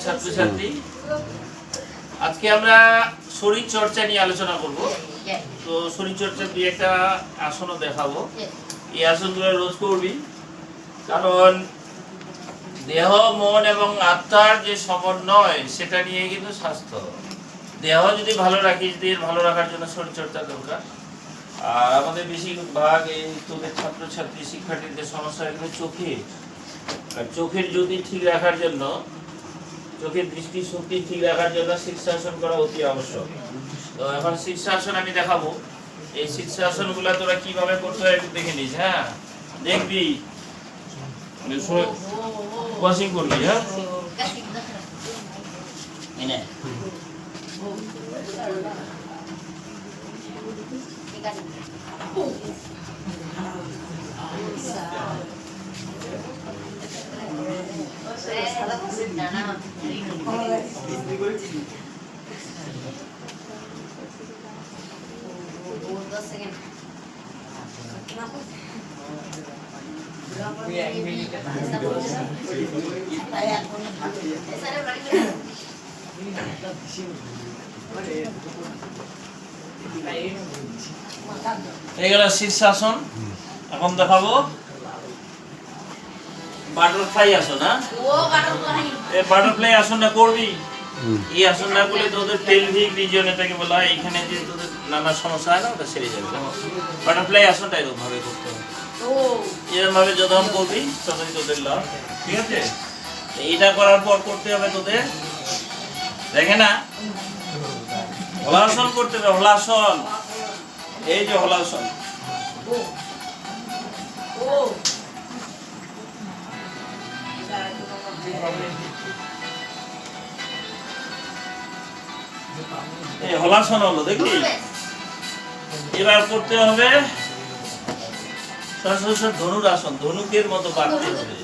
ছাত্রছাত্রী, আজকে আমরা শরীর চর্চা নিয়ে আলোচনা করব। তো শরীর চর্চার দুই একটা আসনও দেখাবো। এই আসনগুলো রোজ করবি, কারণ দেহ, মন এবং আত্মার যে সমন্বয় সেটা নিয়ে কিন্তু স্বাস্থ্য। দেহ যদি ভালো রাখিস, দেহ ভালো রাখার জন্য শরীর চর্চা দরকার। আর আমাদের বেশিরভাগ এই তোদের ছাত্রছাত্রী শিক্ষার্থীদের সমস্যা এখানে চোখে, আর চোখের জ্যোতি ঠিক রাখার জন্য, চোখের দৃষ্টি শক্তি ঠিক রাখার জন্য শীর্ষাসন করা অতি আবশ্যক। তো এখন শীর্ষাসন আমি দেখাবো। এই শীর্ষাসন গুলা তোরা কিভাবে করতে হয় একটু দেখে নিস। হ্যাঁ, দেখবি, ওয়াশিং করবি। হ্যাঁ, এইগুলো শীর্ষাসন। এখন দেখাবো বাটারফ্লাই আসন। এই বাটারফ্লাই আসনটা করবি। এই আসনটা করলে তোদের পেলভিক রিজিয়ন এটাকে বলা হয়, এখানে যে তোদের নানা সমস্যা হয় না ওটা সেরে যাবে। বাটারফ্লাই আসনটা এরকম ভাবে করতে হবে। এরকম ভাবে যখন করবি ততই তোদের লাভ। ঠিক আছে, এইটা করার পর করতে হবে তোদের, দেখে না, হলাসন করতে হবে। হলাসন, এই যে হলাসন, এই হলাসন হলো, দেখলি? এবার করতে হবে ধনুর আসন, ধনুকের মতো বাড়তে হবে।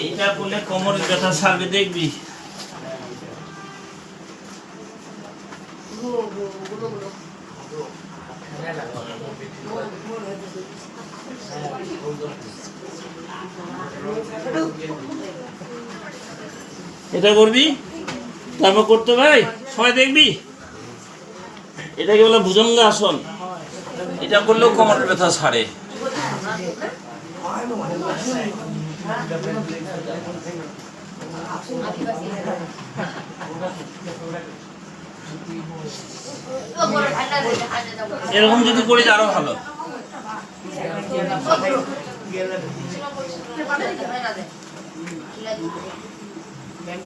এইটা করলে কোমরের ব্যথা সারবে, দেখবি। এটা করবি, তারপর করতে ভাই সবাই দেখবি। এটাকে বলে ভুজঙ্গ আসন। এটা করলেও কোমরের ব্যথা ছাড়ে। এরকম যদি করি আরো ভালো।